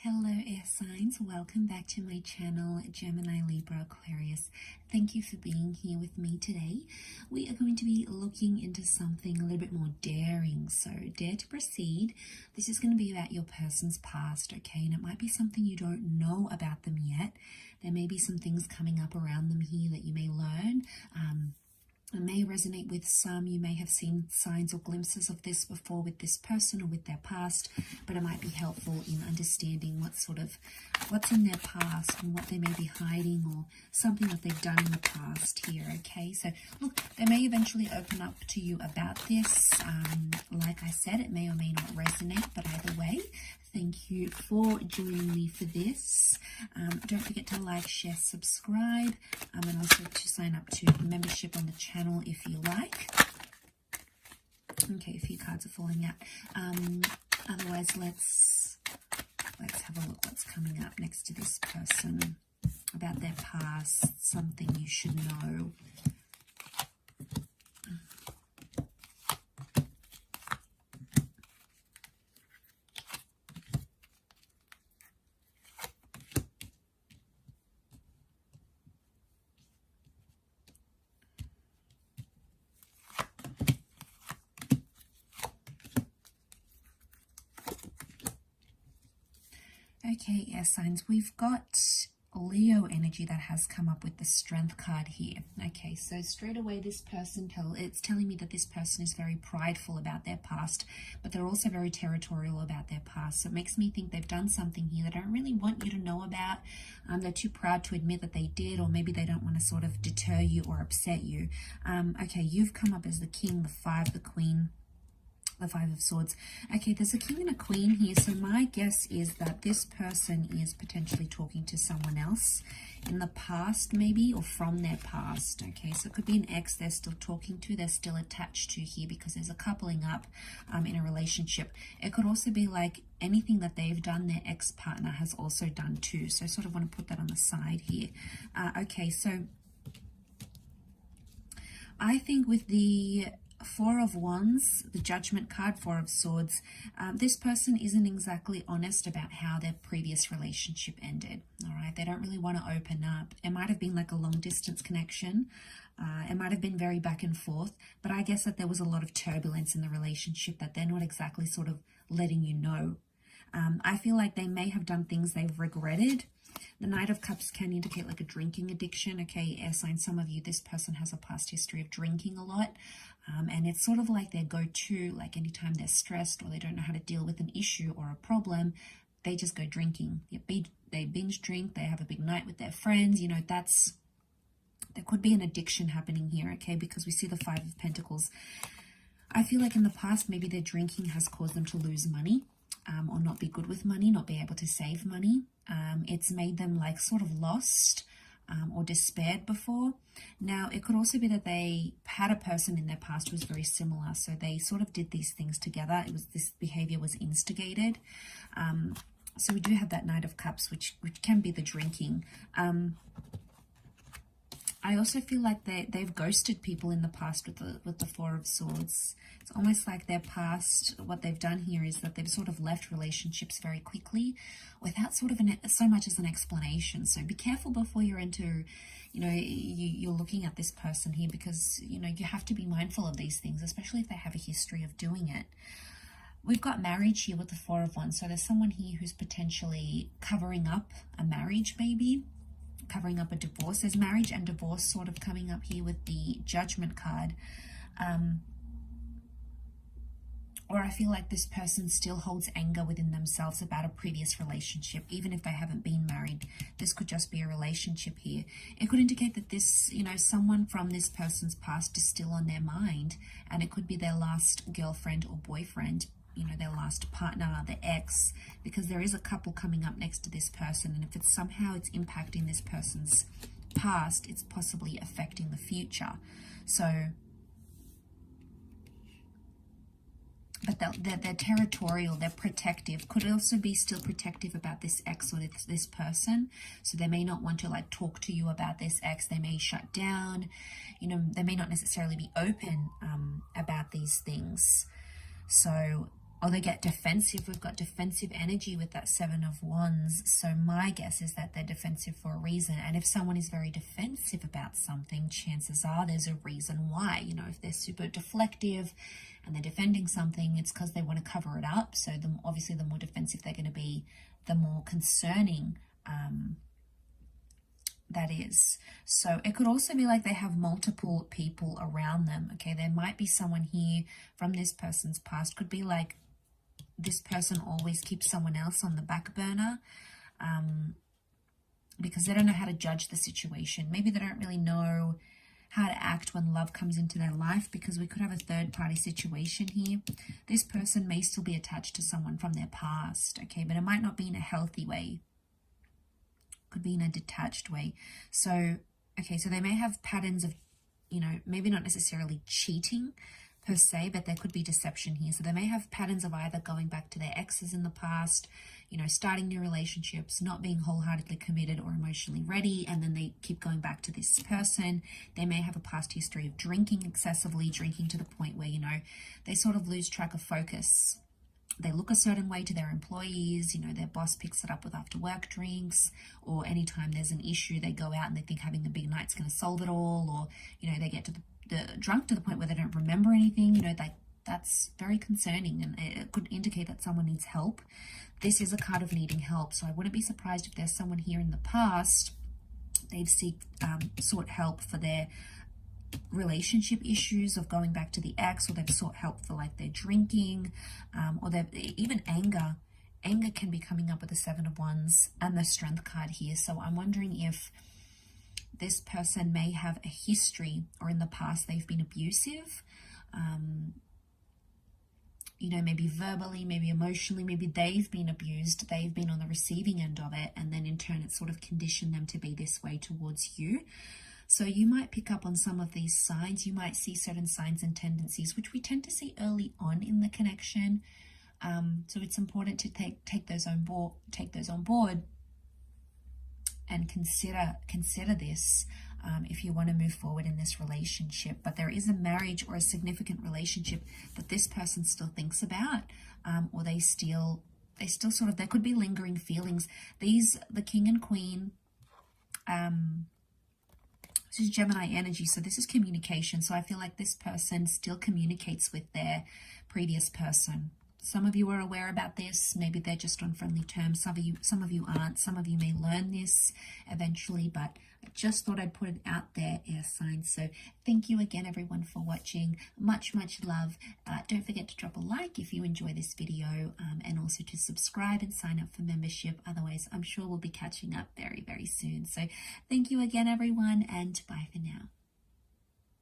Hello air signs, welcome back to my channel Gemini, Libra, Aquarius. Thank you for being here with me today. We are going to be looking into something a little bit more daring, so dare to proceed. This is going to be about your person's past, okay, and it might be something you don't know about them yet. There may be some things coming up around them here that you may learn. It may resonate with some. You may have seen signs or glimpses of this before with this person or with their past, but it might be helpful in understanding what's in their past and what they may be hiding or something that they've done in the past here, okay? So look, they may eventually open up to you about this. Like I said, it may or may not resonate, but either way, thank you for joining me for this. Don't forget to like, share, subscribe, and also to sign up to membership on the channel if you like. Okay, a few cards are falling out. Otherwise, let's have a look what's coming up next to this person about their past, something you should know. Okay, air signs, we've got Leo energy that has come up with the Strength card here. Okay, so straight away this person, it's telling me that this person is very prideful about their past, but they're also very territorial about their past. So it makes me think they've done something here they don't really want you to know about. They're too proud to admit that they did, or maybe they don't want to sort of deter you or upset you. Okay, you've come up as the King, the Five, the Queen, the Five of Swords. Okay, there's a King and a Queen here, so my guess is that this person is potentially talking to someone else in the past, maybe, or from their past. Okay, so it could be an ex they're still talking to, they're still attached to here, because there's a coupling up in a relationship. It could also be like anything that they've done, their ex-partner has also done too. So I sort of want to put that on the side here. Okay, so I think with the Four of Wands, the Judgment card, Four of Swords, this person isn't exactly honest about how their previous relationship ended. All right, they don't really want to open up. It might have been like a long distance connection. It might have been very back and forth, but I guess that there was a lot of turbulence in the relationship that they're not exactly sort of letting you know. I feel like they may have done things they've regretted. The Knight of Cups can indicate like a drinking addiction. Okay, air sign, some of you, this person has a past history of drinking a lot. And it's sort of like their go-to, like anytime they're stressed or they don't know how to deal with an issue or a problem, they just go drinking. They binge drink, they have a big night with their friends. You know, there could be an addiction happening here, okay, because we see the Five of Pentacles. I feel like in the past, maybe their drinking has caused them to lose money. Or not be good with money, not be able to save money. It's made them like sort of lost or despaired before. Now, it could also be that they had a person in their past who was very similar. So they sort of did these things together. This behavior was instigated. So we do have that Knight of Cups, which can be the drinking. I also feel like they've ghosted people in the past with the Four of Swords. It's almost like their past, what they've done here is that they've sort of left relationships very quickly without sort of so much as an explanation. So be careful before you're into, you're looking at this person here, because, you have to be mindful of these things, especially if they have a history of doing it. We've got marriage here with the Four of Wands. So there's someone here who's potentially covering up a marriage, maybe covering up a divorce. There's marriage and divorce sort of coming up here with the Judgment card. Or I feel like this person still holds anger within themselves about a previous relationship, even if they haven't been married. This could just be a relationship here. It could indicate that this, someone from this person's past is still on their mind, and it could be their last girlfriend or boyfriend, their last partner, their ex, because there is a couple coming up next to this person, and if it's somehow it's impacting this person's past, it's possibly affecting the future. So, but they're territorial, they're protective, could also be still protective about this ex or this person. So they may not want to like talk to you about this ex, they may shut down, they may not necessarily be open about these things. So or they get defensive. We've got defensive energy with that Seven of Wands. So my guess is that they're defensive for a reason. And if someone is very defensive about something, chances are there's a reason why. You know, if they're super deflective and they're defending something, it's because they want to cover it up. So obviously the more defensive they're going to be, the more concerning that is. So it could also be like they have multiple people around them. Okay, there might be someone here from this person's past. Could be like this person always keeps someone else on the back burner because they don't know how to judge the situation. Maybe they don't really know how to act when love comes into their life, because we could have a third party situation here. This person may still be attached to someone from their past, okay, but it might not be in a healthy way. Could be in a detached way. So, okay, so they may have patterns of, you know, maybe not necessarily cheating per se, but there could be deception here. So they may have patterns of either going back to their exes in the past, you know, starting new relationships, not being wholeheartedly committed or emotionally ready, and then they keep going back to this person. They may have a past history of drinking excessively, drinking to the point where, you know, they sort of lose track of focus. They look a certain way to their employees, you know, their boss picks it up with after work drinks, or anytime there's an issue, they go out and they think having the big night's going to solve it all, or, you know, they get to the drunk to the point where they don't remember anything, you know, like that's very concerning, and it could indicate that someone needs help. This is a card of needing help, so I wouldn't be surprised if there's someone here in the past, they've sought help for their relationship issues of going back to the ex, or they've sought help for like their drinking, or they've even anger can be coming up with the Seven of Wands and the Strength card here. So I'm wondering if this person may have a history, or in the past they've been abusive, you know, maybe verbally, maybe emotionally, maybe they've been abused, they've been on the receiving end of it, and then in turn it sort of conditioned them to be this way towards you. So you might pick up on some of these signs. You might see certain signs and tendencies, which we tend to see early on in the connection. So it's important to take those on board and consider this if you want to move forward in this relationship. But there is a marriage or a significant relationship that this person still thinks about, or they still sort of, there could be lingering feelings. The King and Queen, this is Gemini energy, so this is communication. So I feel like this person still communicates with their previous person. Some of you are aware about this. Maybe they're just on friendly terms. Some of you aren't. Some of you may learn this eventually, but I just thought I'd put it out there, air signs. So thank you again, everyone, for watching. Much, much love. Don't forget to drop a like if you enjoy this video, and also to subscribe and sign up for membership. Otherwise, I'm sure we'll be catching up very, very soon. So thank you again, everyone, and bye for now.